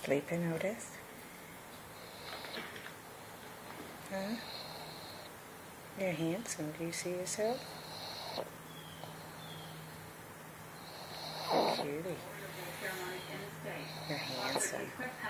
Sleeping, Otis? Huh? You're handsome. Do you see yourself? Cutie. You're handsome.